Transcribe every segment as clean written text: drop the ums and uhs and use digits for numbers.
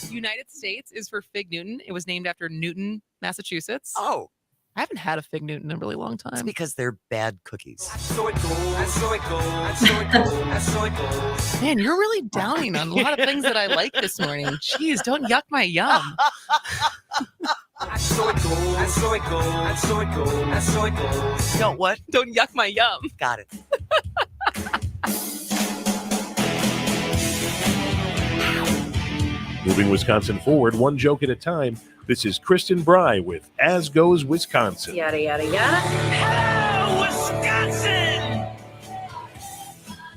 United States is for Fig Newton. It was named after Newton, Massachusetts. Oh. I haven't had a Fig Newton in a really long time. It's because they're bad cookies. Man, you're really downing on a lot of things that I like this morning. Jeez, don't yuck my yum. Don't what? Don't yuck my yum. Got it. Moving Wisconsin forward, one joke at a time. This is Kristen Bry with As Goes Wisconsin. Yada, yada, yada. Hello, Wisconsin!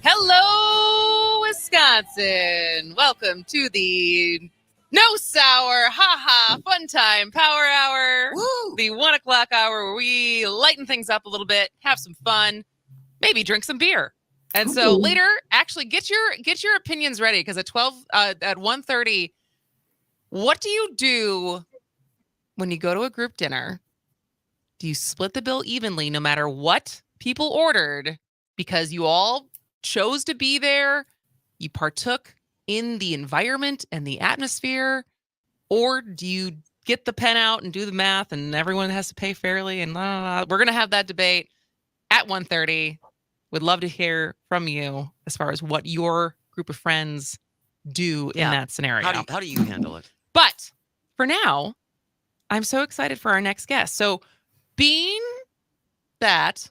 Hello, Wisconsin! Welcome to the No Sour, haha, fun time, power hour. Woo! The 1 o'clock hour where we lighten things up a little bit, have some fun, maybe drink some beer. And so later, actually get your opinions ready, because at 1:30, what do you do when you go to a group dinner? Do you split the bill evenly no matter what people ordered because you all chose to be there? You partook in the environment and the atmosphere? Or do you get the pen out and do the math and everyone has to pay fairly? And we're going to have that debate at 1:30. Would love to hear from you as far as what your group of friends do in that scenario. How do you handle it? But for now, I'm so excited for our next guest. So being that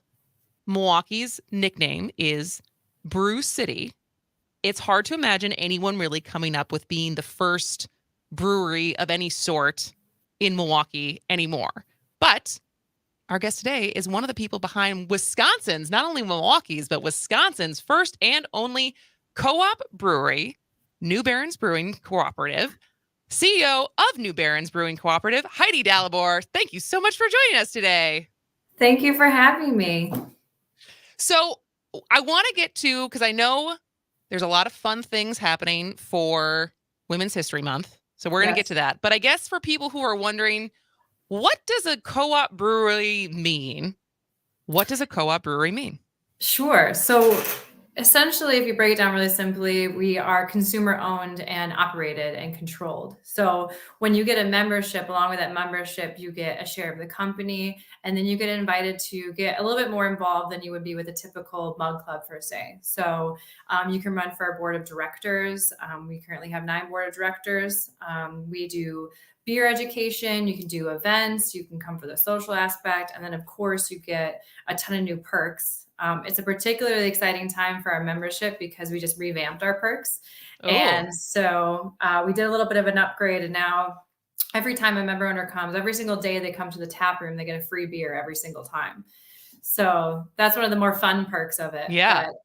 Milwaukee's nickname is Brew City, it's hard to imagine anyone really coming up with being the first brewery of any sort in Milwaukee anymore. But our guest today is one of the people behind Wisconsin's, not only Milwaukee's, but Wisconsin's first and only co-op brewery, New Barons Brewing Cooperative. CEO of New Barons Brewing Cooperative, Heidi Dalibor. Thank you so much for joining us today. Thank you for having me. So I want to get to, because I know there's a lot of fun things happening for Women's History Month. So we're going to get to that. But I guess for people who are wondering, what does a co-op brewery mean? What does a co-op brewery mean? Sure. So essentially, if you break it down really simply, we are consumer owned and operated and controlled. So when you get a membership, along with that membership, you get a share of the company, and then you get invited to get a little bit more involved than you would be with a typical mug club, per se. So you can run for a board of directors. We currently have 9 board of directors. We do beer education, you can do events, you can come for the social aspect, and then of course you get a ton of new perks. It's a particularly exciting time for our membership because we just revamped our perks. Oh. And so we did a little bit of an upgrade, and now every time a member owner comes, every single day they come to the tap room, they get a free beer every single time. So that's one of the more fun perks of it. Yeah. But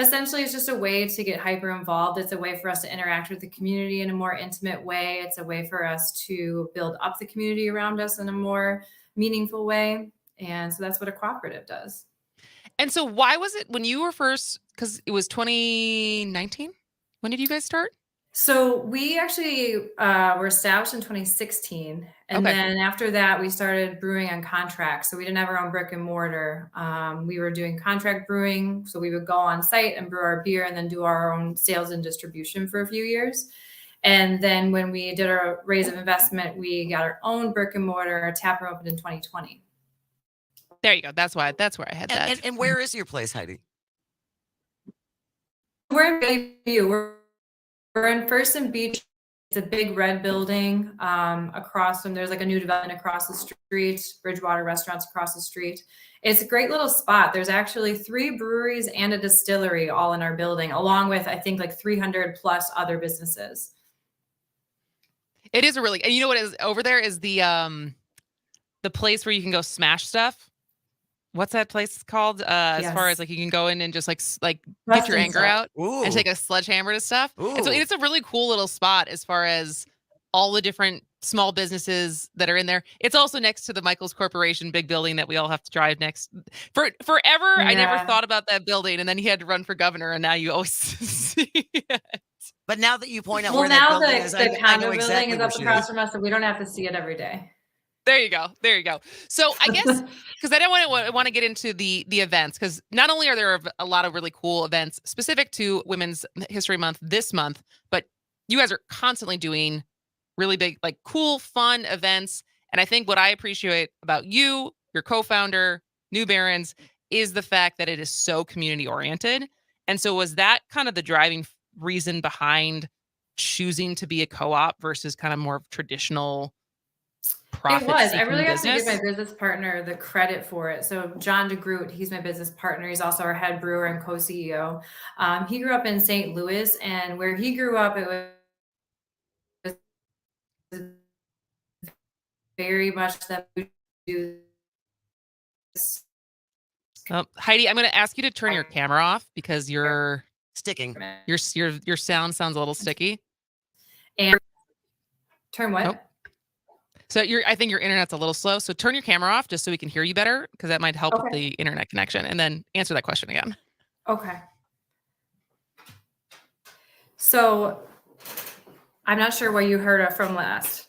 essentially, it's just a way to get hyper involved. It's a way for us to interact with the community in a more intimate way. It's a way for us to build up the community around us in a more meaningful way. And so that's what a cooperative does. And so why was it when you were first, because it was 2019? When did you guys start? So we actually were established in 2016. And then after that, we started brewing on contract. So we didn't have our own brick and mortar. We were doing contract brewing. So we would go on site and brew our beer and then do our own sales and distribution for a few years. And then when we did our raise of investment, we got our own brick and mortar tap room opened in 2020. There you go. That's where I had that. And where is your place, Heidi? We're in Bayview. We're in First and Beach. It's a big red building across from, there's like a new development across the street, Bridgewater Restaurants across the street. It's a great little spot. There's actually 3 breweries and a distillery all in our building, along with, I think, like 300 plus other businesses. It is and you know what is over there is the place where you can go smash stuff. What's that place called? As far as like you can go in and just like get your anger out and take a sledgehammer to stuff. And so it's a really cool little spot as far as all the different small businesses that are in there. It's also next to the Michaels Corporation big building that we all have to drive next. Forever, I never thought about that building, and then he had to run for governor, and now you always see it. But now that you point out well, where now that building is, the condo building exactly is up across from us, so we don't have to see it every day. There you go. There you go. So I guess because I don't want to get into the events, because not only are there a lot of really cool events specific to Women's History Month this month, but you guys are constantly doing really big, like cool, fun events. And I think what I appreciate about you, your co-founder, New Barons, is the fact that it is so community oriented. And so was that kind of the driving reason behind choosing to be a co-op versus kind of more traditional profit? It was. I really have business? to give my business partner the credit for it. So John DeGroot, he's my business partner. He's also our head brewer and co-CEO. He grew up in St. Louis, and where he grew up, it was very much that we do this. Heidi, I'm going to ask you to turn your camera off because your Sticking. sound sounds a little sticky. And turn what? Nope. So I think your internet's a little slow. So turn your camera off just so we can hear you better, because that might help with the internet connection. And then answer that question again. Okay. So I'm not sure what you heard from last.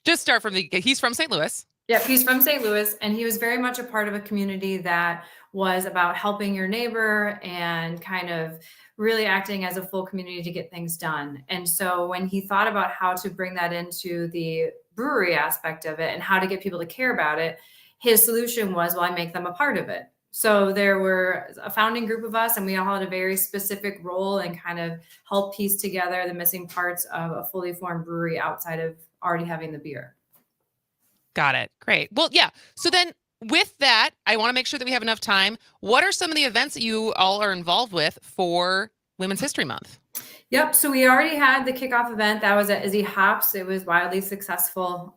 Just start from he's from St. Louis. Yep, he's from St. Louis, and he was very much a part of a community that was about helping your neighbor and kind of really acting as a full community to get things done. And so when he thought about how to bring that into the brewery aspect of it and how to get people to care about it, his solution was, well, I make them a part of it. So there were a founding group of us, and we all had a very specific role and kind of help piece together the missing parts of a fully formed brewery outside of already having the beer. Got it. Great. Well, yeah. So then with that, I want to make sure that we have enough time. What are some of the events that you all are involved with for Women's History Month? Yep. So we already had the kickoff event. That was at Izzy Hops. It was wildly successful.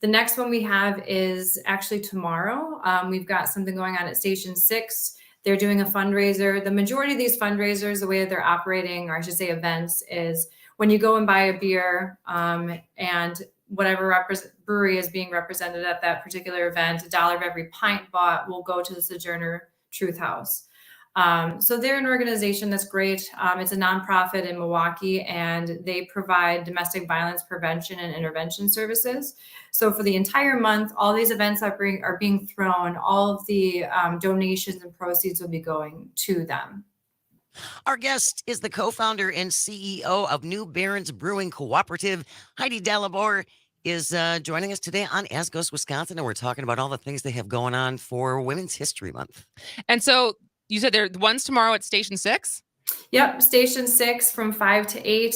The next one we have is actually tomorrow. We've got something going on at Station 6. They're doing a fundraiser. The majority of these fundraisers, the way that they're operating, or I should say events, is when you go and buy a beer and whatever brewery is being represented at that particular event, $1 of every pint bought will go to the Sojourner Truth House. So they're an organization that's great. It's a nonprofit in Milwaukee, and they provide domestic violence prevention and intervention services. So for the entire month, all these events are being thrown. All of the donations and proceeds will be going to them. Our guest is the co-founder and CEO of New Barons Brewing Cooperative. Heidi Dalibor is joining us today on As Goes Wisconsin, and we're talking about all the things they have going on for Women's History Month. And so you said there one's tomorrow at Station 6? Yep, Station 6 from 5 to 8.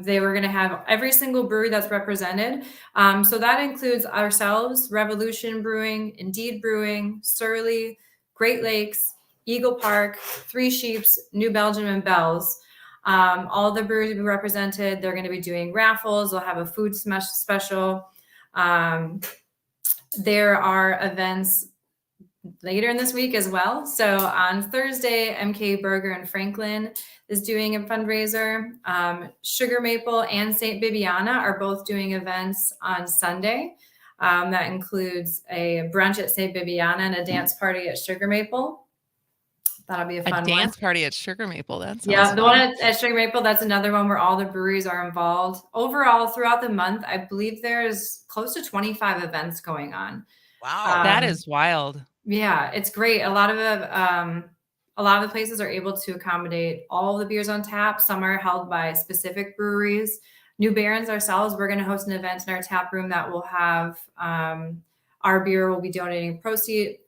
They were going to have every single brewery that's represented. So that includes ourselves, Revolution Brewing, Indeed Brewing, Surly, Great Lakes, Eagle Park, Three Sheeps, New Belgium, and Bells. All the breweries will be represented. They're going to be doing raffles. They'll have a food special. There are events later in this week as well. So on Thursday, MK Burger in Franklin is doing a fundraiser. Sugar Maple and St. Bibiana are both doing events on Sunday. That includes a brunch at St. Bibiana and a dance party at Sugar Maple. That'll be a fun one. A dance party at Sugar Maple. That's yeah. The one at Sugar Maple, that's another one where all the breweries are involved. Overall, throughout the month, I believe there's close to 25 events going on. Wow, that is wild. Yeah, it's great. A lot of the places are able to accommodate all the beers on tap. Some are held by specific breweries. New Barons ourselves, we're going to host an event in our tap room that will have our beer. Will be donating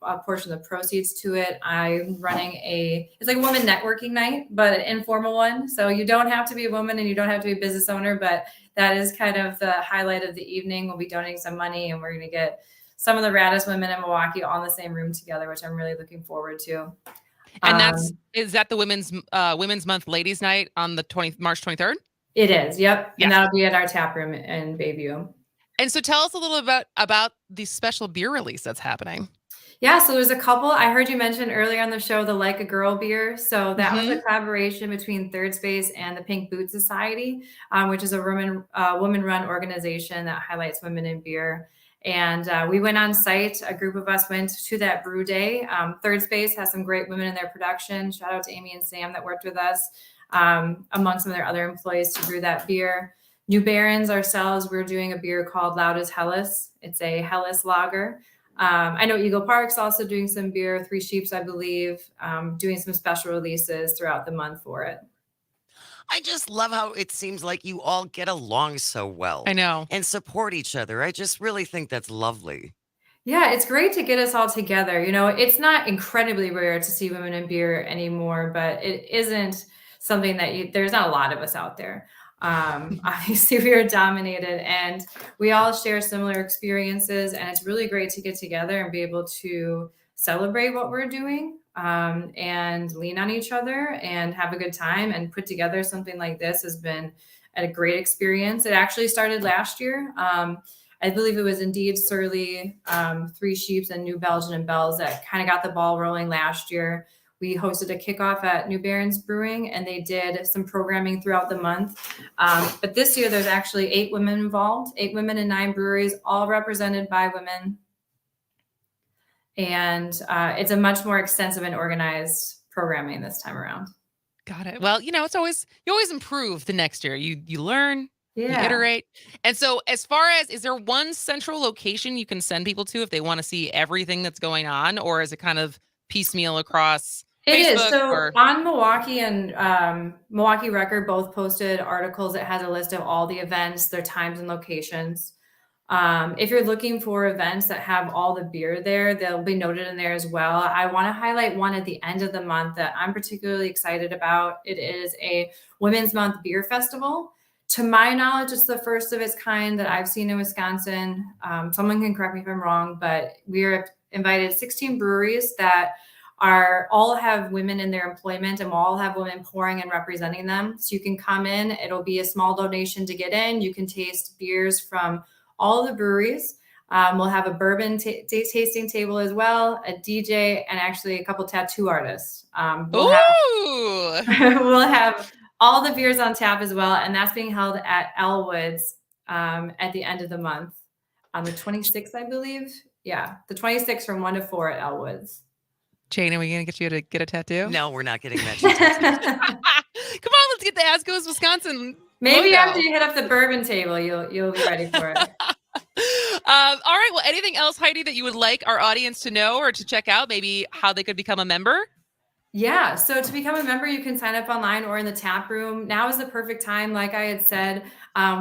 a portion of the proceeds to it. I'm running it's like a woman networking night, but an informal one. So you don't have to be a woman and you don't have to be a business owner, but that is kind of the highlight of the evening. We'll be donating some money, and we're going to get some of the raddest women in Milwaukee all in the same room together, which I'm really looking forward to. And is that the Women's Month Ladies Night on the March 23rd? It is. Yep. Yeah. And that'll be at our tap room in Bayview. And so tell us a little about the special beer release that's happening. Yeah, so there's a couple. I heard you mention earlier on the show the Like a Girl beer. So that was a collaboration between Third Space and the Pink Boot Society, which is a woman-run organization that highlights women in beer. And we went on site. A group of us went to that brew day. Third Space has some great women in their production. Shout out to Amy and Sam that worked with us, among some of their other employees, to brew that beer. New Barons ourselves, we're doing a beer called Loud as Hellas. It's a Hellas lager. I know Eagle Park's also doing some beer, Three Sheeps, I believe, doing some special releases throughout the month for it. I just love how it seems like you all get along so well I know. and support each other. I just really think that's lovely. Yeah, it's great to get us all together. You know, it's not incredibly rare to see women in beer anymore, but it isn't something that there's not a lot of us out there. Obviously, we are dominated and we all share similar experiences, and it's really great to get together and be able to celebrate what we're doing, and lean on each other and have a good time. And put together something like this has been a great experience. It actually started last year. I believe it was indeed Surly, Three Sheeps, and New Belgian and Bells that kind of got the ball rolling last year. We hosted a kickoff at New Barons Brewing, and they did some programming throughout the month. But this year, there's actually 8 women involved, 8 women in 9 breweries, all represented by women. And it's a much more extensive and organized programming this time around. Got it. Well, you always improve the next year. You learn, you Yeah. iterate. And so as far as, is there one central location you can send people to if they want to see everything that's going on, or is it kind of piecemeal across It is. Facebook So or- on Milwaukee and Milwaukee Record both posted articles that has a list of all the events, their times and locations. If you're looking for events that have all the beer there, they'll be noted in there as well. I want to highlight one at the end of the month that I'm particularly excited about. It is a Women's Month Beer Festival. To my knowledge, it's the first of its kind that I've seen in Wisconsin. Someone can correct me if I'm wrong, but we are invited 16 breweries that all have women in their employment, and will all have women pouring and representing them. So you can come in, it'll be a small donation to get in. You can taste beers from all the breweries. We'll have a bourbon tasting table as well, a DJ, and actually a couple tattoo artists. We'll have all the beers on tap as well, and that's being held at Elwood's at the end of the month on the 26th, I believe. Yeah, the 26th from 1 to 4 at Elwood's. Jane, are we going to get you to get a tattoo? No, we're not getting mentioned. Come on, let's get the As Goes Wisconsin. Maybe logo. after you hit up the bourbon table, you'll be ready for it. All right. Well, anything else, Heidi, that you would like our audience to know or to check out? Maybe how they could become a member? Yeah. So to become a member, you can sign up online or in the tap room. Now is the perfect time. Like I had said,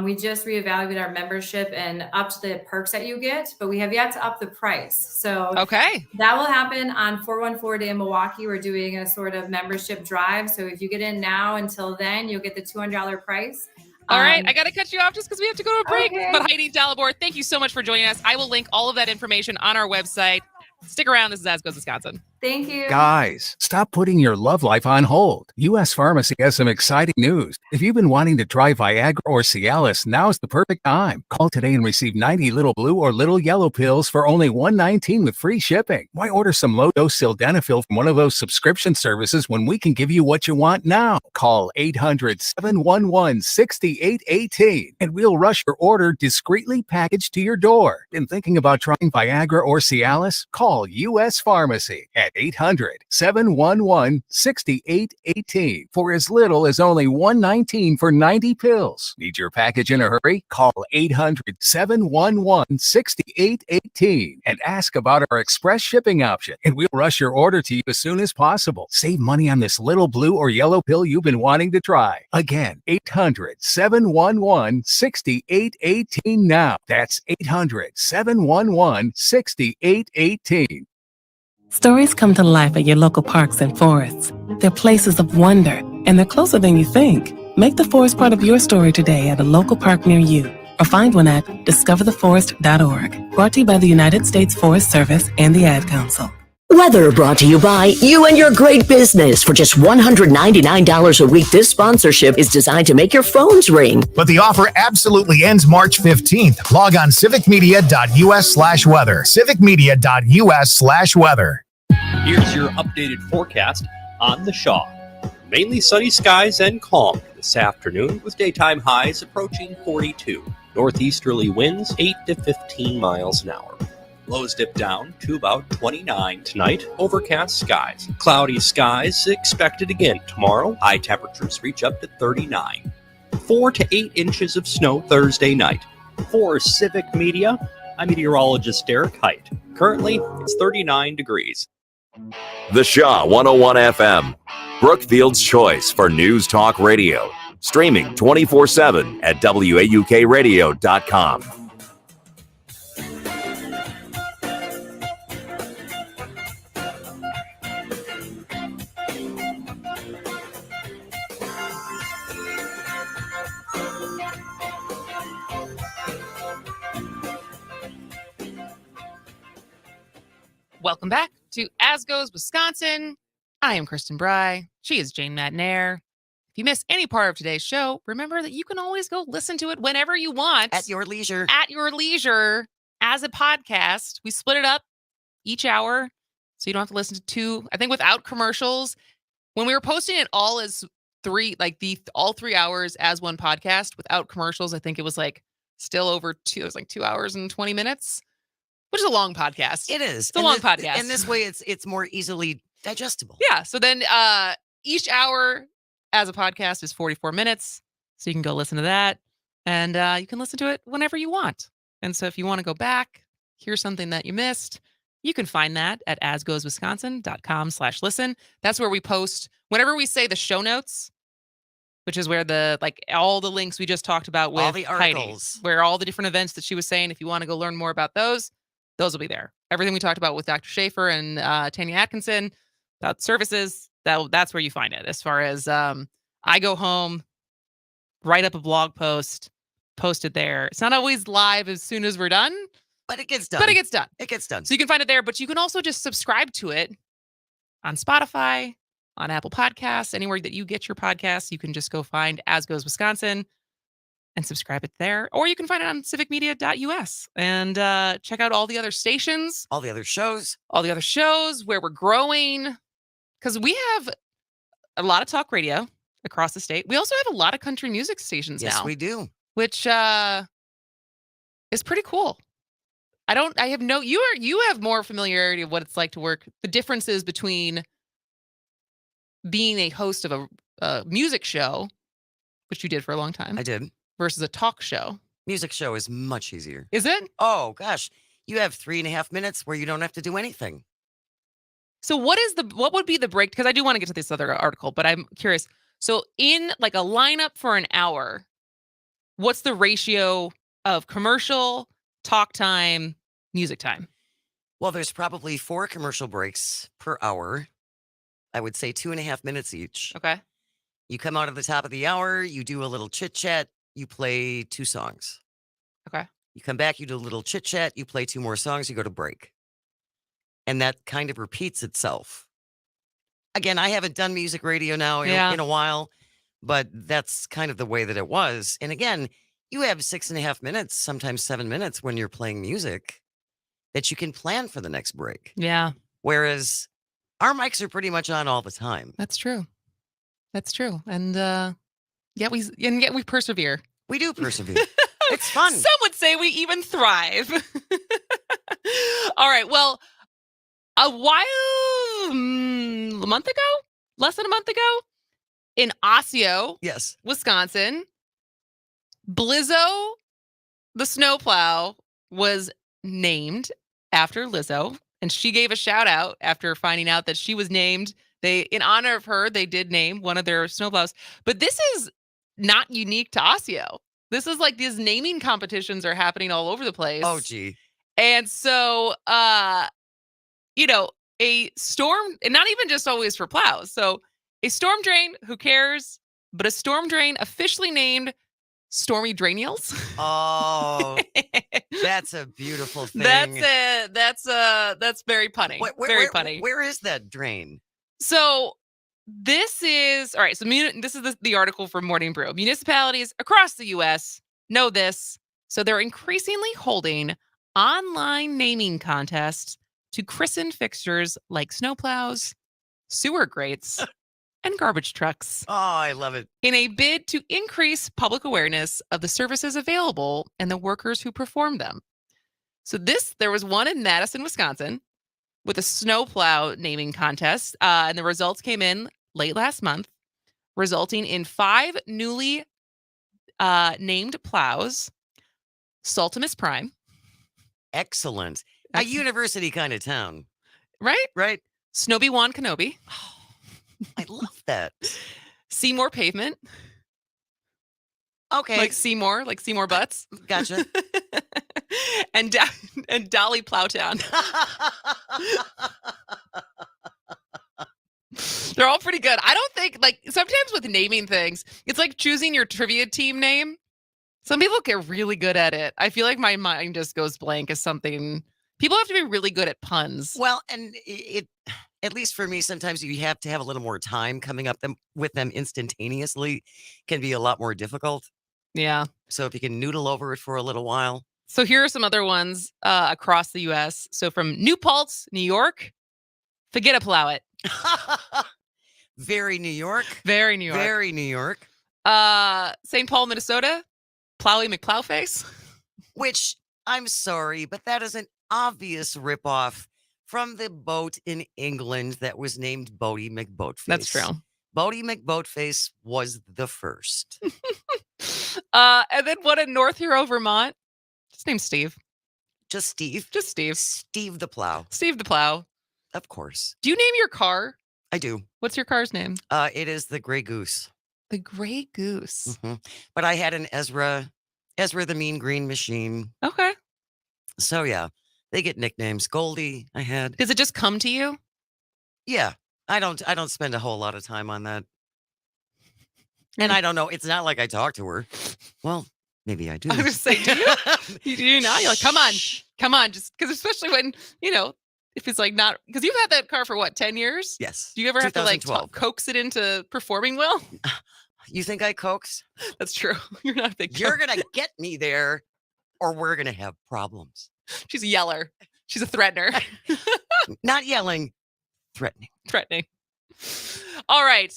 we just reevaluated our membership and upped the perks that you get, but we have yet to up the price. So Okay. that will happen on 414 Day in Milwaukee. We're doing a sort of membership drive. So if you get in now until then, you'll get the $200 price. All right. I got to cut you off just because we have to go to a break. Okay. But Heidi Dalibor, thank you so much for joining us. I will link all of that information on our website. Stick around. This is As Goes Wisconsin. Thank you. Guys, stop putting your love life on hold. U.S. Pharmacy has some exciting news. If you've been wanting to try Viagra or Cialis, now's the perfect time. Call today and receive 90 little blue or little yellow pills for only $119 with free shipping. Why order some low-dose sildenafil from one of those subscription services when we can give you what you want now? Call 800-711-6818 and we'll rush your order discreetly packaged to your door. Been thinking about trying Viagra or Cialis? Call U.S. Pharmacy at 800-711-6818 for as little as only $119 for 90 pills. Need your package in a hurry? Call 800-711-6818 and ask about our express shipping option, and we'll rush your order to you as soon as possible. Save money on this little blue or yellow pill you've been wanting to try. Again, 800-711-6818 now. That's 800-711-6818. Stories come to life at your local parks and forests. They're places of wonder, and they're closer than you think. Make the forest part of your story today at a local park near you, or find one at discovertheforest.org. Brought to you by the United States Forest Service and the Ad Council. Weather brought to you by you and your great business. For just $199 a week, this sponsorship is designed to make your phones ring. But the offer absolutely ends March 15th. Log on civicmedia.us/weather. civicmedia.us/weather. Here's your updated forecast on the Shaw. Mainly sunny skies and calm this afternoon with daytime highs approaching 42. Northeasterly winds 8 to 15 miles an hour. Lows dip down to about 29 tonight. Overcast skies. Cloudy skies expected again tomorrow. High temperatures reach up to 39. 4 to 8 inches of snow Thursday night. For Civic Media, I'm meteorologist Derek Height. Currently, it's 39 degrees. The Shaw 101 FM, Brookfield's choice for news talk radio. Streaming 24/7 at WAUKradio.com. Welcome back to As Goes Wisconsin. I am Kristen Bry. She is Jane Matnair. If you miss any part of today's show, remember that you can always go listen to it whenever you want. At your leisure. At your leisure as a podcast. We split it up each hour, so you don't have to listen to two, I think, without commercials. When we were posting it all as all 3 hours as one podcast without commercials, I think it was still over 2 hours and 20 minutes. Which is a long podcast. It is. It's a long podcast. And this way it's more easily digestible. Yeah. So then each hour as a podcast is 44 minutes. So you can go listen to that. And you can listen to it whenever you want. And so if you want to go back, hear something that you missed, you can find that at asgoeswisconsin.com/listen. That's where we post whenever we say the show notes, which is where all the links we just talked about with all the articles, Heidi, where all the different events that she was saying, if you want to go learn more about those will be there. Everything we talked about with Dr. Schaefer and Tanya Atkinson about services, that's where you find it. As far as I go home, write up a blog post, post it there. It's not always live as soon as we're done. But it gets done. It gets done. So you can find it there, but you can also just subscribe to it on Spotify, on Apple Podcasts, anywhere that you get your podcasts. You can just go find As Goes Wisconsin and subscribe it there. Or you can find it on civicmedia.us and check out all the other stations. All the other shows. Where we're growing. Because we have a lot of talk radio across the state. We also have a lot of country music stations now. Yes, we do. Which is pretty cool. You have more familiarity of what it's like to work, the differences between being a host of a music show, which you did for a long time. I did. Versus a talk show. Music show is much easier. Is it? Oh, gosh. You have 3.5 minutes where you don't have to do anything. So what would be the break? Because I do want to get to this other article, but I'm curious. So in a lineup for an hour, what's the ratio of commercial, talk time, music time? Well, there's probably 4 commercial breaks per hour. I would say 2.5 minutes each. Okay. You come out at the top of the hour, you do a little chit chat, you play 2 songs. Okay. You come back, you do a little chit chat, you play 2 more songs, you go to break. And that kind of repeats itself. Again, I haven't done music radio now in a while, but that's kind of the way that it was. And again, you have 6.5 minutes, sometimes 7 minutes when you're playing music that you can plan for the next break. Yeah. Whereas our mics are pretty much on all the time. That's true. And yet we persevere. We do persevere. It's fun. Some would say we even thrive. All right. Well, a month ago, less than a month ago, in Osseo, yes, Wisconsin, Blizzo, the snowplow, was named after Lizzo, and she gave a shout out after finding out that she was named. In honor of her, they did name one of their snowplows. But this is not unique to Osseo. This is these naming competitions are happening all over the place. Oh, gee. And so, a storm, and not even just always for plows. So a storm drain, who cares? But a storm drain officially named Stormy Drainials. Oh, that's a beautiful thing. That's very punny. Very punny. Where is that drain? So this is, all right, so this is the article from Morning Brew. Municipalities across the U.S. know this. So they're increasingly holding online naming contests to christen fixtures like snowplows, sewer grates, and garbage trucks. Oh, I love it. In a bid to increase public awareness of the services available and the workers who perform them. So there was one in Madison, Wisconsin, with a snowplow naming contest, and the results came in late last month, resulting in 5 newly named plows, Saltimus Prime. Excellent. A university kind of town. Right? Right. Snowy-Wan Kenobi. I love that. Seymour Pavement. Okay. Like Seymour Butts. Gotcha. and Dolly Plowtown. They're all pretty good. I don't think, like, sometimes with naming things, it's like choosing your trivia team name. Some people get really good at it. I feel like my mind just goes blank as something. People have to be really good at puns. Well, and it at least for me, sometimes you have to have a little more time coming up with them instantaneously can be a lot more difficult. Yeah. So if you can noodle over it for a little while. So here are some other ones across the U.S. So from New Paltz, New York, forget a plow it. Very New York. Very New York. Very New York. St. Paul, Minnesota, Plowy McPlowface. Which, I'm sorry, but that is an obvious ripoff from the boat in England that was named Bodie McBoatface. That's true. Bodie McBoatface was the first. And then one in North Hero, Vermont. Just named Steve. Just Steve. Just Steve. Steve the Plow. Steve the Plow. Of course. Do you name your car? I do. What's your car's name? It is the Gray Goose. The Gray Goose. Mm-hmm. But I had an Ezra the Mean Green Machine. Okay. So yeah, they get nicknames. Goldie, I had. Does it just come to you? Yeah. I don't spend a whole lot of time on that. And I don't know. It's not like I talk to her. Well, maybe I do. I was going to say, do you? Do you not? You're like, come on. Just because, especially when, if it's like not, because you've had that car for what, 10 years? Yes. Do you ever have to like 2012. coax it into performing well? You think I coax? That's true. You're not a big You're going to get me there or we're going to have problems. She's a yeller. She's a threatener. Not yelling, threatening. Threatening. All right.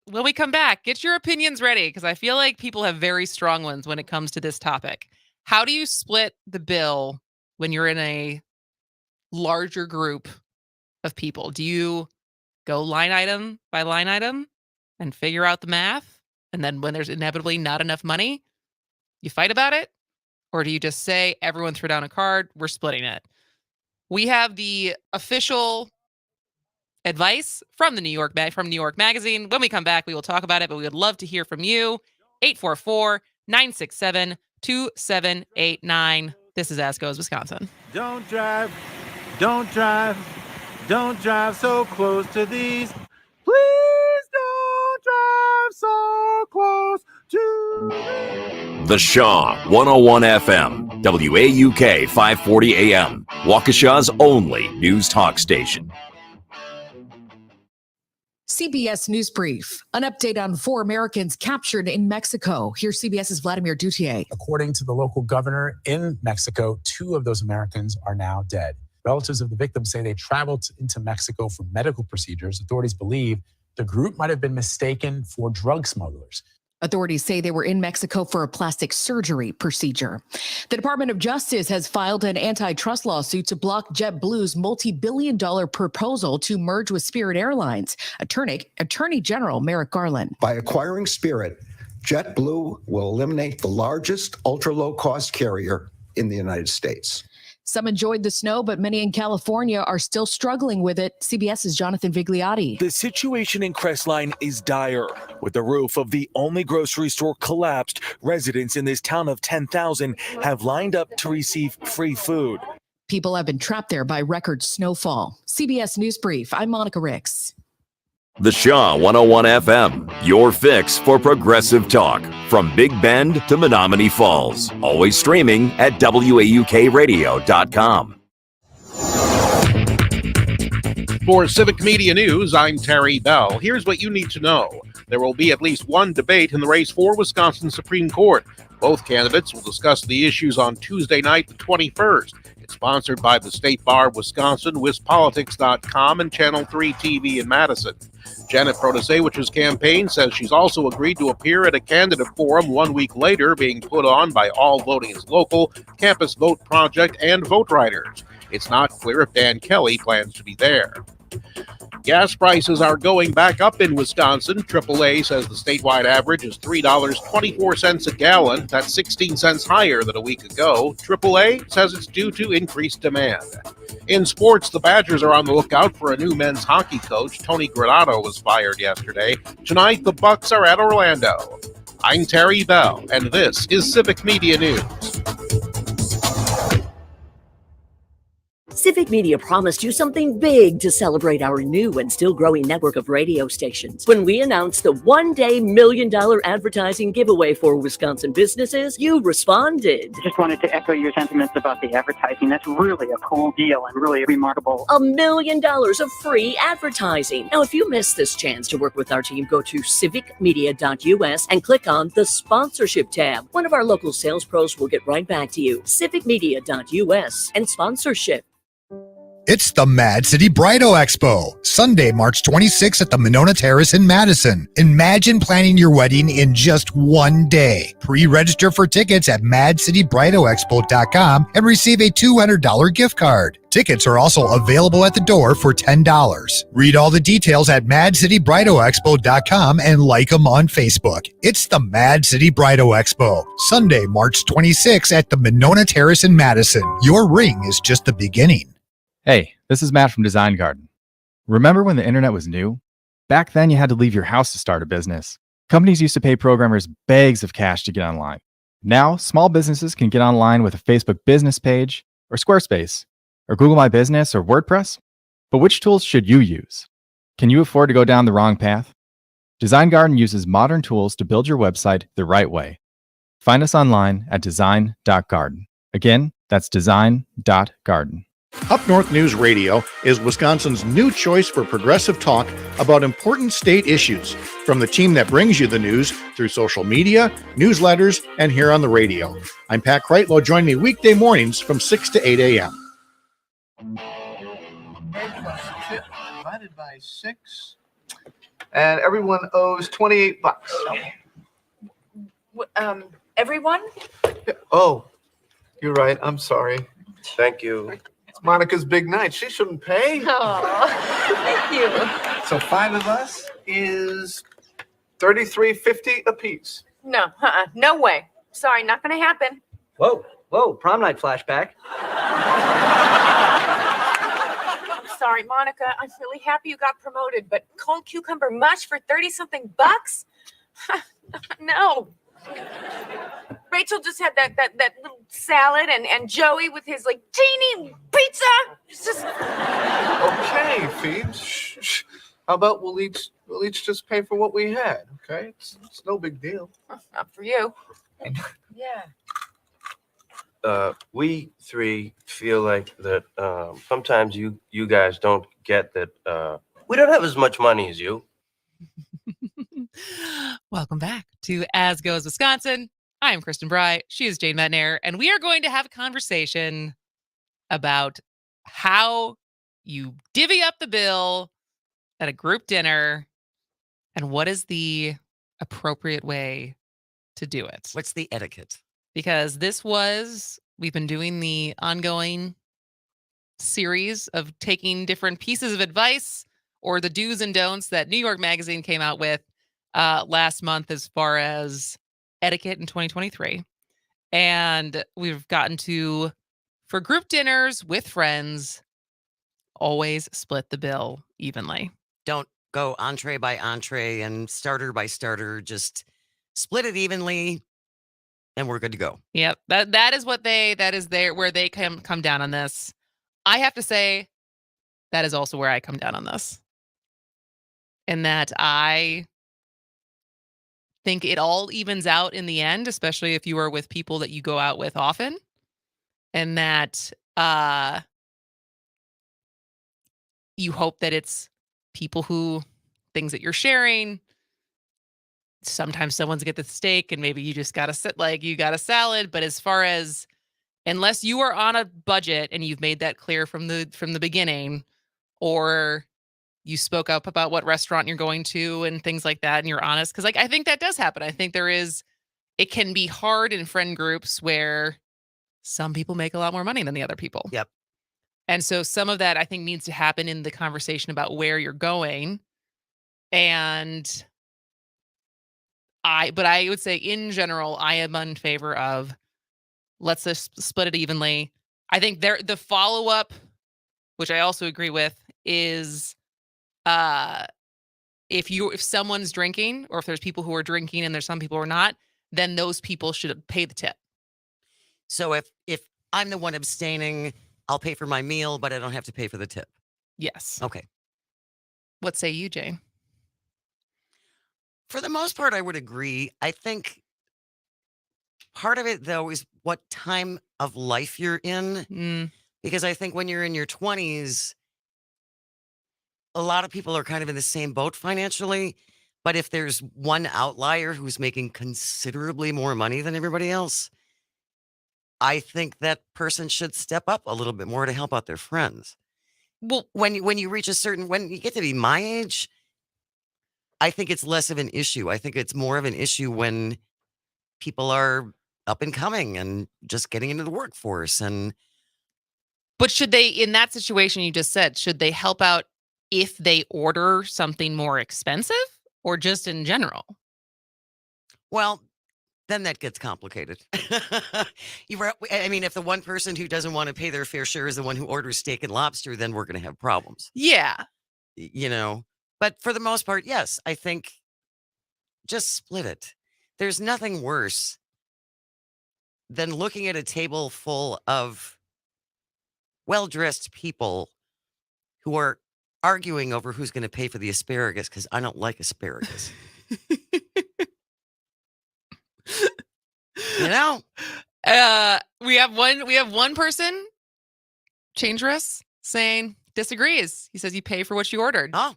When we come back, get your opinions ready because I feel like people have very strong ones when it comes to this topic. How do you split the bill when you're in a larger group of people? Do you go line item by line item and figure out the math? And then when there's inevitably not enough money, you fight about it? Or do you just say, everyone throw down a card, we're splitting it? We have the official advice from New York Magazine. When we come back, we will talk about it, but we would love to hear from you. 844-967-2789. This is Ask Goes Wisconsin. Don't drive so close to these. Please don't drive so close to these. The Shaw 101 FM, WAUK 540 AM, Waukesha's only news talk station. CBS News Brief. An update on 4 Americans captured in Mexico. Here's CBS's Vladimir Duthier. According to the local governor in Mexico, 2 of those Americans are now dead. Relatives of the victims say they traveled into Mexico for medical procedures. Authorities believe the group might have been mistaken for drug smugglers. Authorities say they were in Mexico for a plastic surgery procedure. The Department of Justice has filed an antitrust lawsuit to block JetBlue's multi-billion-dollar proposal to merge with Spirit Airlines. Attorney General Merrick Garland. By acquiring Spirit, JetBlue will eliminate the largest ultra-low-cost carrier in the United States. Some enjoyed the snow, but many in California are still struggling with it. CBS's Jonathan Vigliotti. The situation in Crestline is dire. With the roof of the only grocery store collapsed, residents in this town of 10,000 have lined up to receive free food. People have been trapped there by record snowfall. CBS News Brief. I'm Monica Ricks. The Shaw 101 FM, your fix for progressive talk. From Big Bend to Menominee Falls. Always streaming at WAUKradio.com. For Civic Media News, I'm Terry Bell. Here's what you need to know. There will be at least one debate in the race for Wisconsin Supreme Court. Both candidates will discuss the issues on Tuesday night, the 21st. It's sponsored by the State Bar of Wisconsin, WisPolitics.com, and Channel 3 TV in Madison. Janet Protasewicz's campaign says she's also agreed to appear at a candidate forum 1 week later being put on by All Voting is Local, Campus Vote Project, and Vote Writers. It's not clear if Dan Kelly plans to be there. Gas prices are going back up in Wisconsin. AAA says the statewide average is $3.24 a gallon. That's 16 cents higher than a week ago. AAA says it's due to increased demand. In sports, the Badgers are on the lookout for a new men's hockey coach. Tony Granato was fired yesterday. Tonight, the Bucks are at Orlando. I'm Terry Bell, and this is Civic Media News. Civic Media promised you something big to celebrate our new and still growing network of radio stations. When we announced the one-day $1 million advertising giveaway for Wisconsin businesses, you responded. Just wanted to echo your sentiments about the advertising. That's really a cool deal and really remarkable. $1 million of free advertising. Now, if you missed this chance to work with our team, go to civicmedia.us and click on the sponsorship tab. One of our local sales pros will get right back to you. civicmedia.us and sponsorship. It's the Mad City Bridal Expo, Sunday, March 26th at the Monona Terrace in Madison. Imagine planning your wedding in just one day. Pre-register for tickets at madcitybridalexpo.com and receive a $200 gift card. Tickets are also available at the door for $10. Read all the details at madcitybridalexpo.com and like them on Facebook. It's the Mad City Bridal Expo, Sunday, March 26th at the Monona Terrace in Madison. Your ring is just the beginning. Hey, this is Matt from Design Garden. Remember when the internet was new? Back then, you had to leave your house to start a business. Companies used to pay programmers bags of cash to get online. Now, small businesses can get online with a Facebook business page, or Squarespace, or Google My Business, or WordPress. But which tools should you use? Can you afford to go down the wrong path? Design Garden uses modern tools to build your website the right way. Find us online at design.garden. Again, that's design.garden. Up North News Radio is Wisconsin's new choice for progressive talk about important state issues, from the team that brings you the news through social media, newsletters, and here on the radio. I'm Pat Kreitlow. Join me weekday mornings from 6 to 8 a.m. Divided by 6, and everyone owes $28. Everyone? Oh, you're right. I'm sorry. Thank you. It's Monica's big night. She shouldn't pay. Oh, thank you. So 5 of us is $33.50 apiece. No, no way. Sorry, not gonna happen. Whoa, prom night flashback. Sorry, Monica. I'm really happy you got promoted, but cold cucumber mush for 30-something bucks? No. Rachel just had that little salad, and Joey with his teeny pizza. It's just Okay, Phoebes. Shh. How about we'll each just pay for what we had, okay? It's no big deal. not for you. Yeah. We three feel like that sometimes you guys don't get that we don't have as much money as you. Welcome back to As Goes Wisconsin. I am Kristen Bry. She is Jane Metnair, and we are going to have a conversation about how you divvy up the bill at a group dinner and what is the appropriate way to do it. What's the etiquette? Because we've been doing the ongoing series of taking different pieces of advice or the do's and don'ts that New York Magazine came out with last month as far as etiquette in 2023. And we've gotten to, for group dinners with friends, always split the bill evenly. Don't go entree by entree and starter by starter. Just split it evenly and we're good to go. Yep. That is where they come down on this. I have to say that is also where I come down on this. In that I think it all evens out in the end, especially if you are with people that you go out with often. And that you hope that it's people things that you're sharing. Sometimes someone's get the steak and maybe you just got you got a salad. But as far as, unless you are on a budget and you've made that clear from the beginning, or you spoke up about what restaurant you're going to and things like that, and you're honest. Because I think that does happen. I think it can be hard in friend groups where some people make a lot more money than the other people. Yep. And so some of that I think needs to happen in the conversation about where you're going. And but I would say in general, I am in favor of let's just split it evenly. I think the follow-up, which I also agree with, is if someone's drinking, or if there's people who are drinking and there's some people who are not, then those people should pay the tip. So if I'm the one abstaining, I'll pay for my meal, but I don't have to pay for the tip. Yes. Okay. What say you, Jane? For the most part, I would agree. I think part of it, though, is what time of life you're in. Because I think when you're in your 20s, a lot of people are kind of in the same boat financially. But if there's one outlier who's making considerably more money than everybody else, I think that person should step up a little bit more to help out their friends. Well, when you reach when you get to be my age, I think it's less of an issue. I think it's more of an issue when people are up and coming and just getting into the workforce. But should they, in that situation you just said, should they help out if they order something more expensive, or just in general? Well, then that gets complicated. I mean, if the one person who doesn't want to pay their fair share is the one who orders steak and lobster, then we're going to have problems. Yeah. But for the most part, yes, I think just split it. There's nothing worse than looking at a table full of well-dressed people who are arguing over who's going to pay for the asparagus because I don't like asparagus. We have one person, Changerous, saying disagrees. He says you pay for what you ordered. Oh.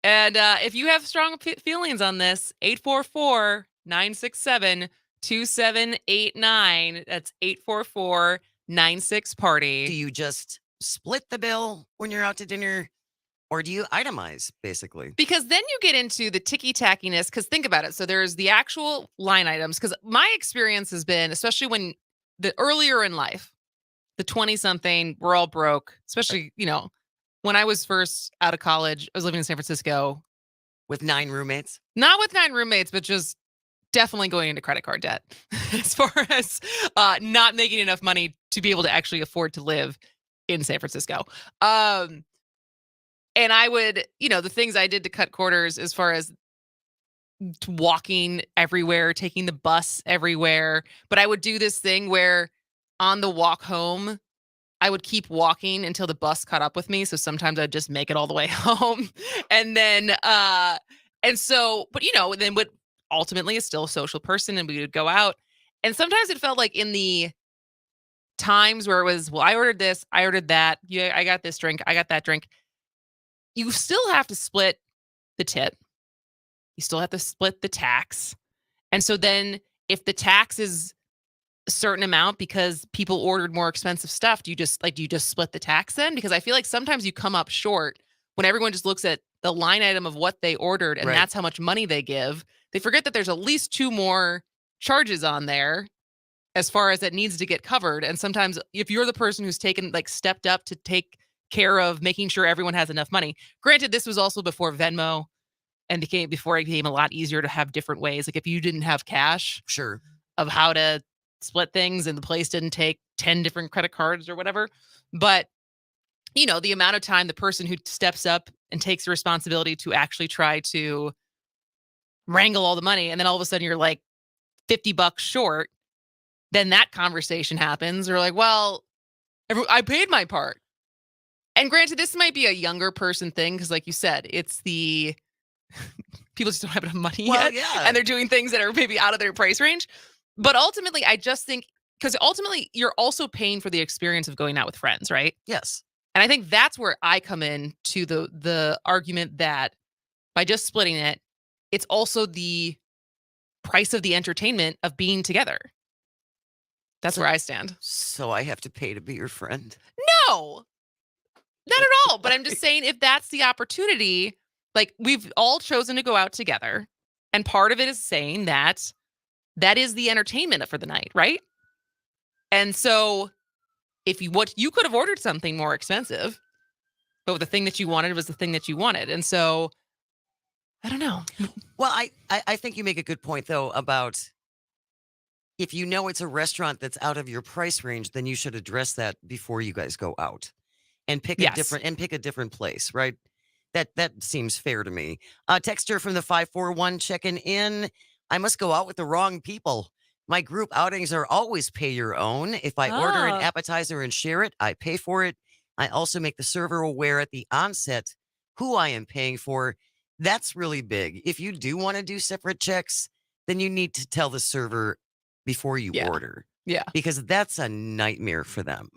And if you have strong feelings on this, 844-967-2789. That's 844-96-PARTY. Do you just split the bill when you're out to dinner, or do you itemize, basically? Because then you get into the ticky-tackiness, because think about it. So there's the actual line items, because my experience has been, especially when the earlier in life, the 20-something, we're all broke, especially, when I was first out of college, I was living in San Francisco. With 9 roommates? Not with 9 roommates, but just definitely going into credit card debt as far as not making enough money to be able to actually afford to live in San Francisco. And I would, the things I did to cut quarters as far as walking everywhere, taking the bus everywhere. But I would do this thing where on the walk home, I would keep walking until the bus caught up with me. So sometimes I'd just make it all the way home. And then, but then what ultimately is still a social person, and we would go out. And sometimes it felt like in the times where it was, well, I ordered this, I ordered that. Yeah, I got this drink, I got that drink. You still have to split the tip. You still have to split the tax. And so then if the tax is a certain amount because people ordered more expensive stuff, do you just split the tax then? Because I feel like sometimes you come up short when everyone just looks at the line item of what they ordered and that's how much money they give. They forget that there's at least 2 more charges on there as far as that needs to get covered. And sometimes if you're the person who's stepped up to take care of making sure everyone has enough money. Granted, this was also before Venmo and before it became a lot easier to have different ways. Like if you didn't have cash of how to split things and the place didn't take 10 different credit cards or whatever. But, the amount of time the person who steps up and takes the responsibility to actually try to wrangle all the money, and then all of a sudden you're like $50 short, then that conversation happens. Or like, well, I paid my part. And granted, this might be a younger person thing because, like you said, it's the people just don't have enough money yet, and they're doing things that are maybe out of their price range. But ultimately, I just think because ultimately you're also paying for the experience of going out with friends, right? Yes. And I think that's where I come in to the argument that by just splitting it, it's also the price of the entertainment of being together. That's where I stand. So I have to pay to be your friend? No. Not at all. But I'm just saying, if that's the opportunity, like we've all chosen to go out together. And part of it is saying that is the entertainment for the night, right? And so if you could have ordered something more expensive, but the thing that you wanted was the thing that you wanted. And so I don't know. Well, I think you make a good point though about if you know it's a restaurant that's out of your price range, then you should address that before you guys go out and pick a different place, right? That seems fair to me. Texter from the 541 checking in. I must go out with the wrong people. My group outings are always pay your own. If I order an appetizer and share it, I pay for it. I also make the server aware at the onset who I am paying for. That's really big. If you do want to do separate checks, then you need to tell the server before you order. Yeah. Because that's a nightmare for them.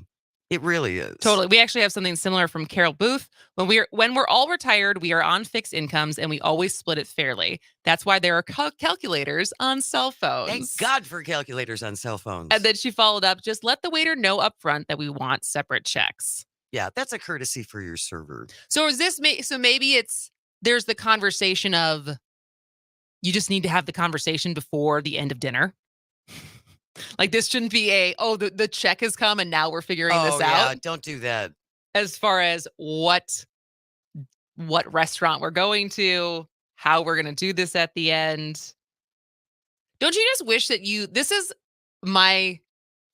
It really is. Totally. We actually have something similar from Carol Booth. When we're all retired, we are on fixed incomes and we always split it fairly. That's why there are calculators on cell phones. Thank God for calculators on cell phones. And then she followed up, just let the waiter know up front that we want separate checks. Yeah, that's a courtesy for your server. So maybe there's the conversation of you just need to have the conversation before the end of dinner. Like this shouldn't be the check has come and now we're figuring this out. Yeah, don't do that. As far as what restaurant we're going to, how we're going to do this at the end. Don't you just wish that this is my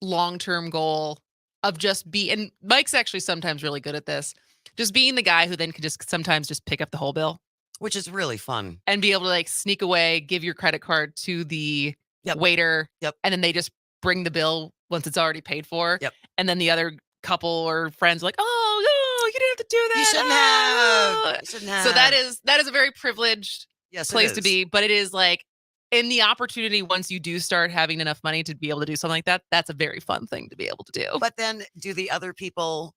long-term goal of just and Mike's actually sometimes really good at this, just being the guy who then can just sometimes just pick up the whole bill. Which is really fun. And be able to like sneak away, give your credit card to the waiter. Yep. And then they just bring the bill once it's already paid for. Yep. And then the other couple or friends are like, oh, no, you didn't have to do that. You shouldn't have. So that is a very privileged place to be. But it is like in the opportunity, once you do start having enough money to be able to do something like that, that's a very fun thing to be able to do. But then do the other people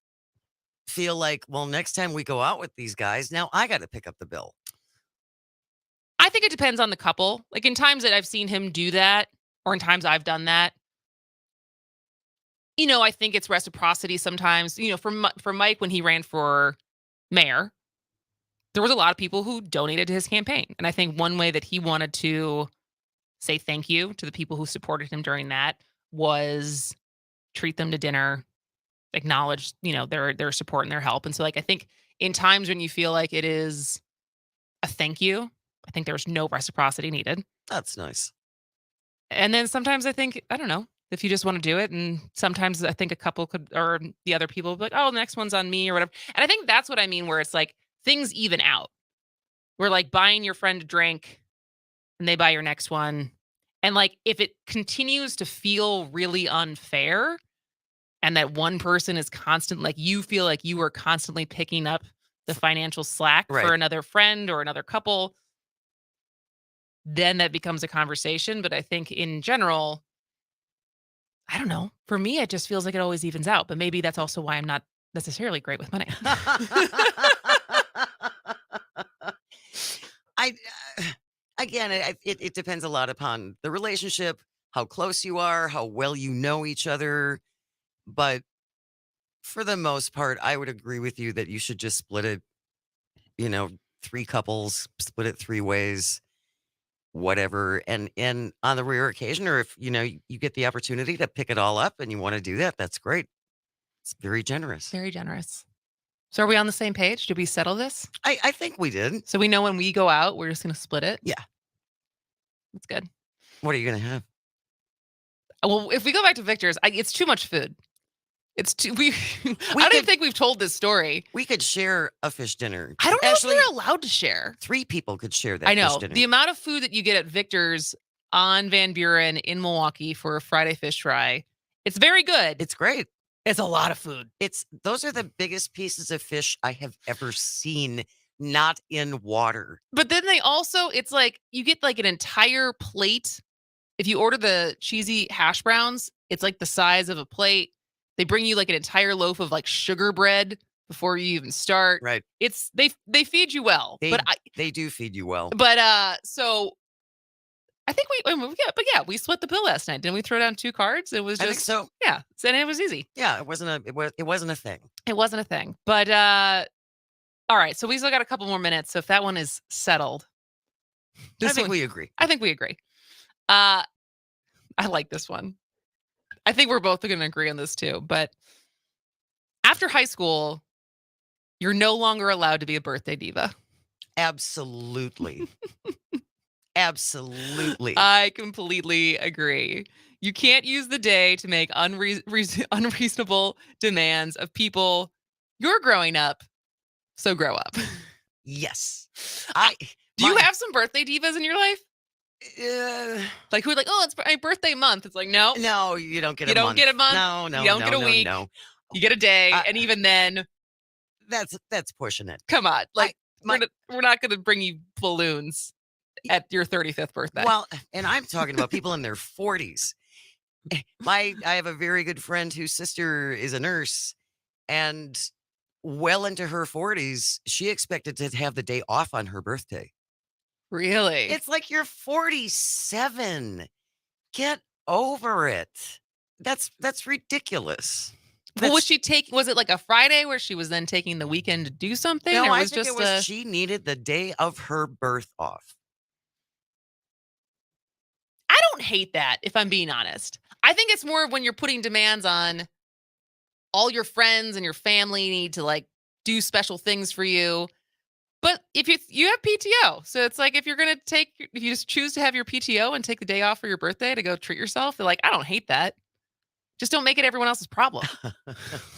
feel like, well, next time we go out with these guys, now I got to pick up the bill? I think it depends on the couple. Like in times that I've seen him do that, or in times I've done that, I think it's reciprocity sometimes. For Mike, when he ran for mayor, there was a lot of people who donated to his campaign. And I think one way that he wanted to say thank you to the people who supported him during that was treat them to dinner, acknowledge, their support and their help. And so like, I think in times when you feel like it is a thank you, I think there's no reciprocity needed. That's nice. And then sometimes I think, I don't know, if you just want to do it. And sometimes I think a couple could, or the other people will be like, oh, the next one's on me or whatever. And I think that's what I mean, where it's like things even out. We're like buying your friend a drink and they buy your next one. And like, if it continues to feel really unfair and that one person is constant, like you feel like you are constantly picking up the financial slack for another friend or another couple, then that becomes a conversation. But I think in general, I don't know. For me, it just feels like it always evens out. But maybe that's also why I'm not necessarily great with money. It depends a lot upon the relationship, how close you are, how well you know each other. But for the most part, I would agree with you that you should just split it, 3 couples, split it 3 ways, whatever. And on the rare occasion, or if, you get the opportunity to pick it all up and you want to do that, that's great. It's very generous. Very generous. So are we on the same page? Did we settle this? I think we did. So we know when we go out, we're just going to split it? Yeah. That's good. What are you going to have? Well, if we go back to Victor's, it's too much food. It's too. I don't even think we've told this story. We could share a fish dinner. I don't know if they're allowed to share. 3 people could share that. I know fish dinner. the amount of food that you get at Victor's on Van Buren in Milwaukee for a Friday fish fry. It's very good. It's great. It's a lot of food. Those are the biggest pieces of fish I have ever seen, not in water. But then it's like you get like an entire plate. If you order the cheesy hash browns, it's like the size of a plate. They bring you like an entire loaf of like sugar bread before you even start. Right. They feed you well. They do feed you well. But so I think we split the bill last night. Didn't we throw down 2 cards? It was just, I think so. Yeah. And it was easy. Yeah, it wasn't a thing. It wasn't a thing. But all right. So we still got a couple more minutes. So if that one is settled. I think we agree. I think we agree. I like this one. I think we're both going to agree on this too. But after high school, you're no longer allowed to be a birthday diva. Absolutely. Absolutely. I completely agree. You can't use the day to make unreasonable demands of people. You're growing up, so grow up. Yes. Do you have some birthday divas in your life? Like who are like, oh, it's my birthday month. It's like, no. No, you don't get a month. You don't get a month. No, You don't get a week. No. You get a day. And even then. That's pushing it. Come on. Like, we're not going to bring you balloons at your 35th birthday. Well, and I'm talking about people in their 40s. I have a very good friend whose sister is a nurse, and well into her 40s, she expected to have the day off on her birthday. Really? It's like you're 47. Get over it. That's ridiculous. Well, was it like a Friday where she was then taking the weekend to do something? No, or I was think just it was she needed the day of her birth off. I don't hate that, if I'm being honest. I think it's more when you're putting demands on all your friends and your family need to like do special things for you. But if you have PTO, so it's like if you just choose to have your PTO and take the day off for your birthday to go treat yourself, they're like, I don't hate that. Just don't make it everyone else's problem,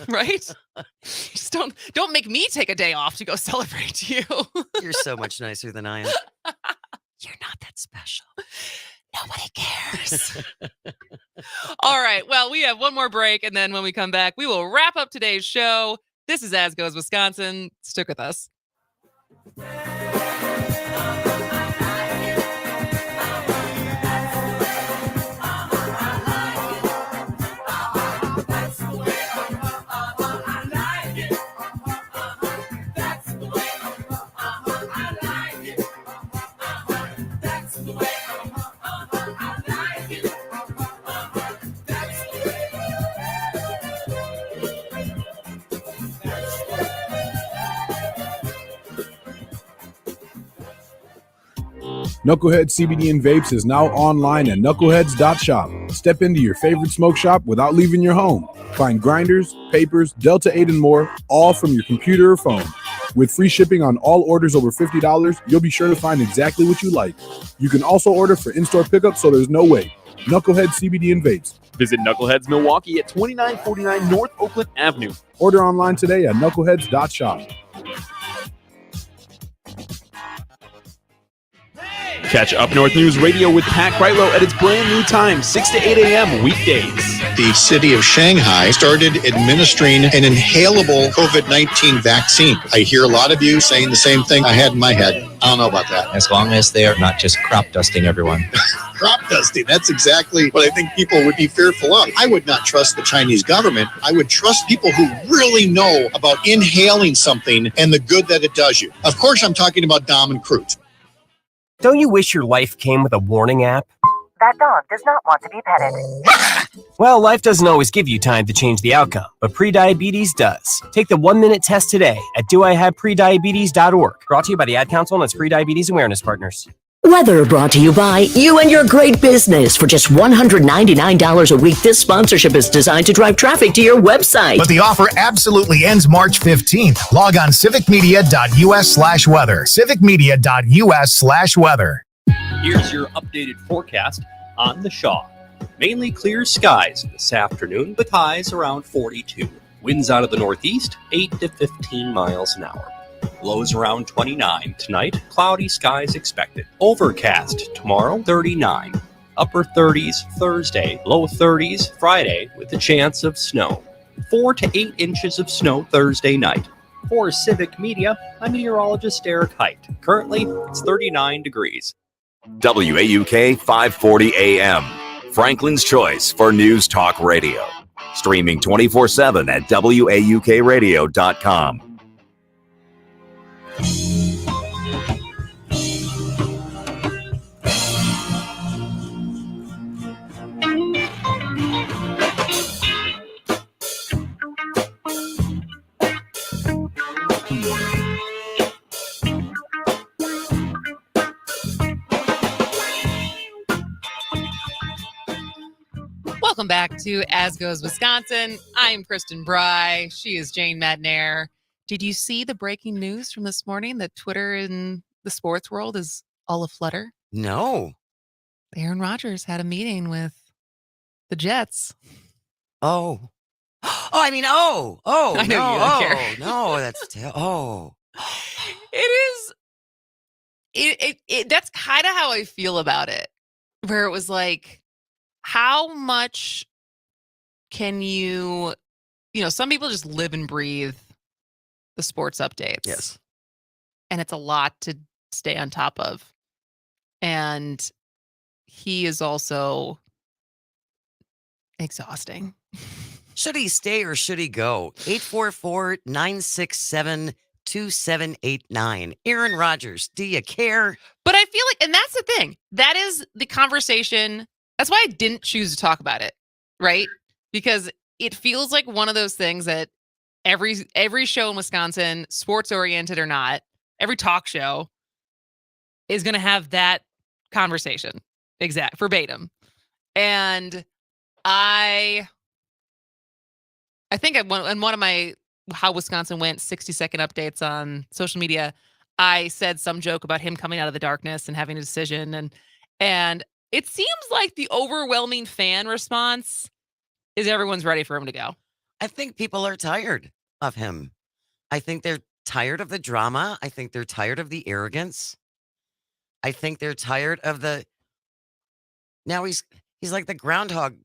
right? Just don't make me take a day off to go celebrate you. You're so much nicer than I am. You're not that special. Nobody cares. All right. Well, we have one more break, and then when we come back, we will wrap up today's show. This is As Goes Wisconsin. Stick with us. Knucklehead CBD and Vapes is now online at knuckleheads.shop. Step into your favorite smoke shop without leaving your home. Find grinders, papers, Delta 8 and more, all from your computer or phone. With free shipping on all orders over $50, you'll be sure to find exactly what you like. You can also order for in-store pickup, so there's no wait. Knucklehead CBD and Vapes. Visit Knuckleheads Milwaukee at 2949 North Oakland Avenue. Order online today at knuckleheads.shop. Catch Up North News Radio with Pat Kreitlow at its brand new time, 6 to 8 a.m. weekdays. The city of Shanghai started administering an inhalable COVID-19 vaccine. I hear a lot of you saying the same thing I had in my head. I don't know about that. As long as they're not just crop dusting everyone. Crop dusting, that's exactly what I think people would be fearful of. I would not trust the Chinese government. I would trust people who really know about inhaling something and the good that it does you. Of course, I'm talking about Dom and Crute. Don't you wish your life came with a warning app? That dog does not want to be petted. Well, life doesn't always give you time to change the outcome, but prediabetes does. Take the 1-minute test today at doihaveprediabetes.org. Brought to you by the Ad Council and its Prediabetes Awareness Partners. Weather brought to you by you and your great business. For just $199 a week, this sponsorship is designed to drive traffic to your website. But the offer absolutely ends March 15th. Log on civicmedia.us/weather. civicmedia.us/weather. Here's your updated forecast on the Shaw. Mainly clear skies this afternoon with highs around 42. Winds out of the northeast, 8 to 15 miles an hour. Lows around 29 tonight. Cloudy skies expected. Overcast tomorrow, 39. Upper 30s Thursday, low 30s Friday with a chance of snow. 4 to 8 inches of snow Thursday night. For Civic Media, I'm meteorologist Eric Height. Currently, it's 39 degrees. WAUK 540 AM, Franklin's choice for news talk radio. Streaming 24/7 at WAUKradio.com. Welcome back to As Goes Wisconsin. I'm Kristen Bry. She is Jane Madnair. Did you see the breaking news from this morning that Twitter in the sports world is all aflutter? No. Aaron Rodgers had a meeting with the Jets. Oh. Oh, I mean, I know no, you don't care. no, that's, That's kind of how I feel about it, where it was like, how much can you know, some people just live and breathe the sports updates. Yes. And it's a lot to stay on top of. And he is also exhausting. Should he stay or should he go? 844-967-2789. Aaron Rodgers, do you care? But I feel like, and that's the thing, that is the conversation. That's why I didn't choose to talk about it, right? Because it feels like one of those things that every show in Wisconsin, sports oriented or not, every talk show is going to have that conversation, verbatim. And I think in one of my How Wisconsin Went 60-second updates on social media, I said some joke about him coming out of the darkness and having a decision. And it seems like the overwhelming fan response is everyone's ready for him to go. I think people are tired of him. I think they're tired of the drama. I think they're tired of the arrogance. I think they're tired of now he's like the groundhog.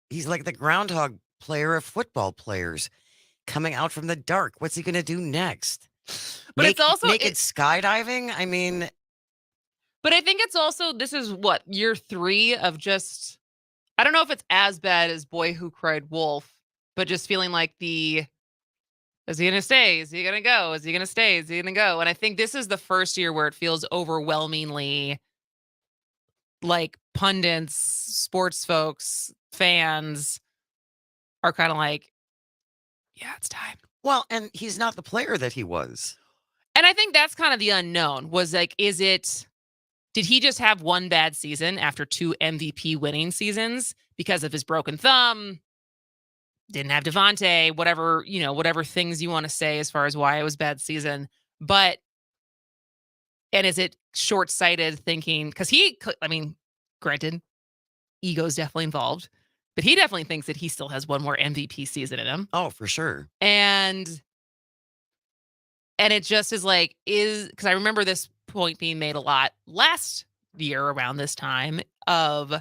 He's like the groundhog player of football players coming out from the dark. What's he going to do next? But it's also naked skydiving. I mean, but I think it's also, this is what, year 3 of just, I don't know if it's as bad as Boy Who Cried Wolf, but just feeling like is he going to stay? Is he going to go? Is he going to stay? Is he going to go? And I think this is the first year where it feels overwhelmingly like pundits, sports folks, fans are kind of like, yeah, it's time. Well, and he's not the player that he was. And I think that's kind of the unknown was like, did he just have one bad season after 2 MVP winning seasons because of his broken thumb? Didn't have Devontae, whatever things you want to say as far as why it was bad season. And is it short-sighted thinking? Because granted, ego's definitely involved, but he definitely thinks that he still has one more MVP season in him. Oh, for sure. And it just is like, because I remember this point being made a lot last year around this time of,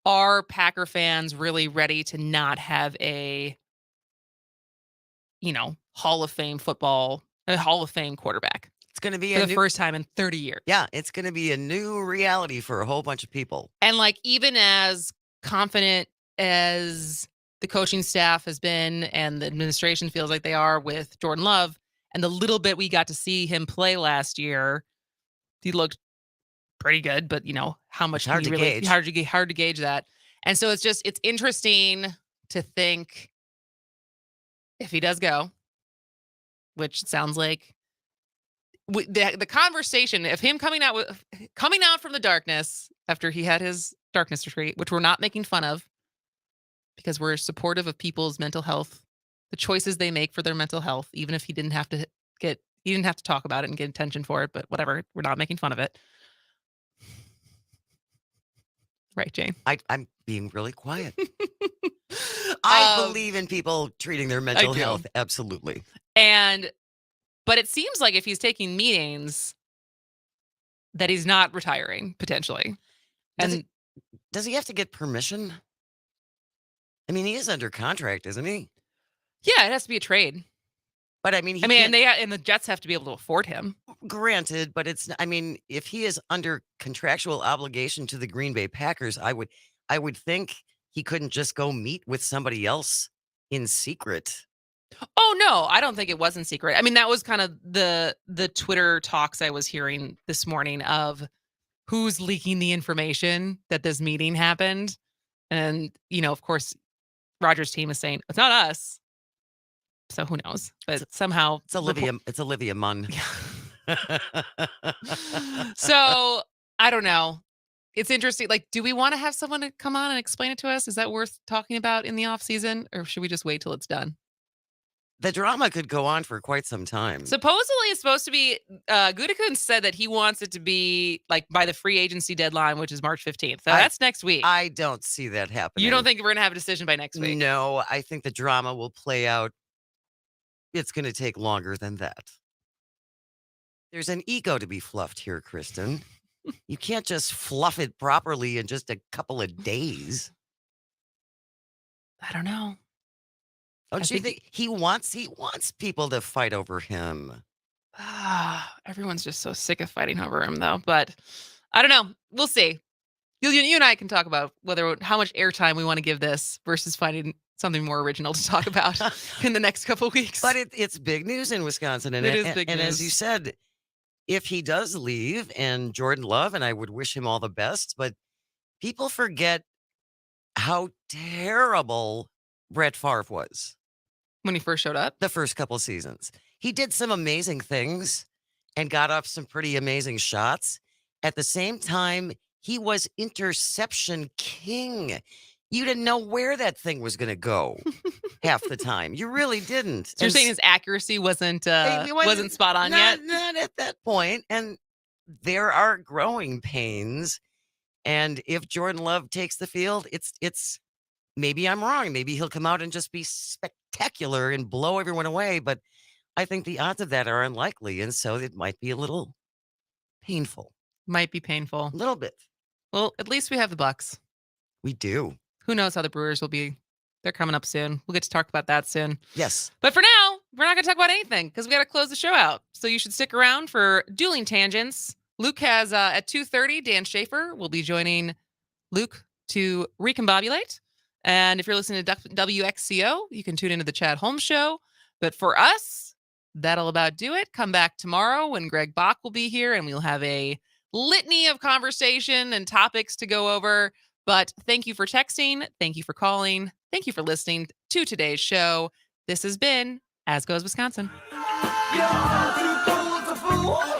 are Packer fans really ready to not have a, Hall of Fame quarterback? It's going to be for the first time in 30 years. Yeah, it's going to be a new reality for a whole bunch of people. And like, even as confident as the coaching staff has been and the administration feels like they are with Jordan Love, and the little bit we got to see him play last year, he looked pretty good, but how much hard to gauge. Hard to gauge that. And so it's interesting to think if he does go, which it sounds like the conversation of him coming out from the darkness after he had his darkness retreat, which we're not making fun of because we're supportive of people's mental health, the choices they make for their mental health, even if he didn't have to talk about it and get attention for it, but whatever, we're not making fun of it. Right, Jane? I'm being really quiet. I believe in people treating their mental health. Absolutely. But it seems like if he's taking meetings, that he's not retiring, potentially. Does he have to get permission? I mean, he is under contract, isn't he? Yeah, it has to be a trade. But I mean, and the Jets have to be able to afford him. Granted, but if he is under contractual obligation to the Green Bay Packers, I would think he couldn't just go meet with somebody else in secret. Oh no, I don't think it was in secret. I mean, that was kind of the Twitter talks I was hearing this morning of who's leaking the information that this meeting happened. And, of course, Rodgers' team is saying, it's not us. So who knows? But somehow it's Olivia Munn. So I don't know. it's interesting. Like, do we want to have someone to come on and explain it to us? Is that worth talking about in the off season, or should we just wait till it's done? The drama could go on for quite some time. Supposedly, it's supposed to be. Gudikun said that he wants it to be like by the free agency deadline, which is March 15th. So that's next week. I don't see that happening. You don't think we're gonna have a decision by next week? No, I think the drama will play out. It's going to take longer than that. There's an ego to be fluffed here, Kristen. You can't just fluff it properly in just a couple of days. I don't know. Don't you think he wants people to fight over him? Everyone's just so sick of fighting over him, though. But I don't know. We'll see. You and I can talk about how much airtime we want to give this versus finding something more original to talk about in the next couple of weeks. But it's big news in Wisconsin, and it is big and news. as you said, if he does leave, and Jordan Love, and I would wish him all the best, but people forget how terrible Brett Favre was when he first showed up. The first couple of seasons, he did some amazing things and got off some pretty amazing shots. At the same time, he was interception king. You didn't know where that thing was going to go half the time. You really didn't. So you're saying his accuracy wasn't spot on yet? Not at that point. And there are growing pains. And if Jordan Love takes the field, it's maybe I'm wrong. Maybe he'll come out and just be spectacular and blow everyone away. But I think the odds of that are unlikely. And so it might be a little painful. Might be painful. A little bit. Well, at least we have the Bucks. We do. Who knows how the Brewers will be? They're coming up soon. We'll get to talk about that soon. Yes. But for now, we're not going to talk about anything because we got to close the show out. So you should stick around for Dueling Tangents. Luke has at 2:30, Dan Schaefer will be joining Luke to recombobulate. And if you're listening to WXCO, you can tune into the Chad Holmes Show. But for us, that'll about do it. Come back tomorrow when Greg Bach will be here and we'll have a litany of conversation and topics to go over. But thank you for texting. Thank you for calling. Thank you for listening to today's show. This has been As Goes Wisconsin. You're too cool to fool.